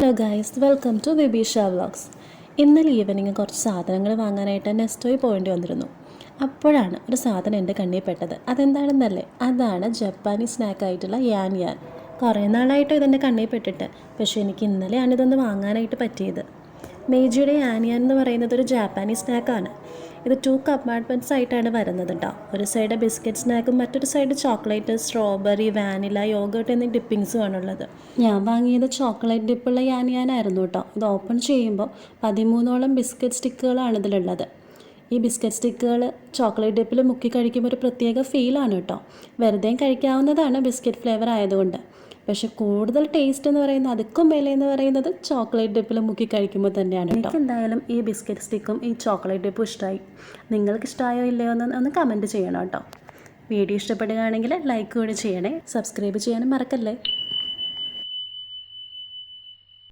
Hello guys, welcome to Vibisha vlogs. ഇന്നലെ evening കുറച്ച് സാധനങ്ങൾ വാങ്ങാനായിട്ട് നെസ്റ്റോയിൽ പോകേണ്ടി വന്നിരുന്നു. അപ്പോഴാണ് ഒരു സാധനം എൻ്റെ കണ്ണിൽ പെട്ടത്. അതെന്താണെന്നല്ലേ? അതാണ് ജപ്പാനീസ് സ്നാക്കായിട്ടുള്ള യാൻ യാൻ. കുറേ നാളായിട്ട് ഇതെൻ്റെ കണ്ണിൽ പെട്ടിട്ട്, പക്ഷേ എനിക്ക് ഇന്നലെയാണ് ഇതൊന്ന് വാങ്ങാനായിട്ട് പറ്റിയത്. മേജിയുടെ യാൻ യാൻ എന്ന് പറയുന്നത് ഒരു ജാപ്പാനീസ് സ്നാക്കാണ്. ഇത് 2 കമ്പാർട്ട്മെൻറ്റ്സ് ആയിട്ടാണ് വരുന്നത് കേട്ടോ. ഒരു സൈഡ് ബിസ്ക്കറ്റ് സ്നാക്കും മറ്റൊരു side chocolate, strawberry, vanilla, yoghurt എന്നീ ഡിപ്പിങ്സും ആണുള്ളത്. ഞാൻ വാങ്ങിയത് ചോക്ലേറ്റ് ഡിപ്പുള്ള യാൻ യാനായിരുന്നു കേട്ടോ. ഇത് ഓപ്പൺ ചെയ്യുമ്പോൾ 13ഓളം ബിസ്ക്കറ്റ് സ്റ്റിക്കുകളാണ് ഇതിലുള്ളത്. ഈ ബിസ്ക്കറ്റ് സ്റ്റിക്കുകൾ ചോക്ലേറ്റ് ഡിപ്പിൽ മുക്കി കഴിക്കുമ്പോൾ ഒരു പ്രത്യേക ഫീലാണ് കേട്ടോ. വെറുതെ കഴിക്കാവുന്നതാണ് ബിസ്ക്കറ്റ് ഫ്ലേവർ ആയതുകൊണ്ട്. പക്ഷെ കൂടുതൽ ടേസ്റ്റ് എന്ന് പറയുന്നത് അതുക്കും വില എന്ന് പറയുന്നത് ചോക്ലേറ്റ് ഡിപ്പിൽ മുക്കി കഴിക്കുമ്പോൾ തന്നെയാണ് കേട്ടോ. എനിക്ക് എന്തായാലും ഈ ബിസ്ക്കറ്റ് സ്റ്റിക്കും ഈ ചോക്ലേറ്റ് ഡിപ്പും ഇഷ്ടമായി. നിങ്ങൾക്ക് ഇഷ്ടമായോ ഇല്ലയോ ഒന്ന് കമൻറ്റ് ചെയ്യണം കേട്ടോ. വീഡിയോ ഇഷ്ടപ്പെടുകയാണെങ്കിൽ ലൈക്ക് കൂടി ചെയ്യണേ. സബ്സ്ക്രൈബ് ചെയ്യാനും മറക്കല്ലേ.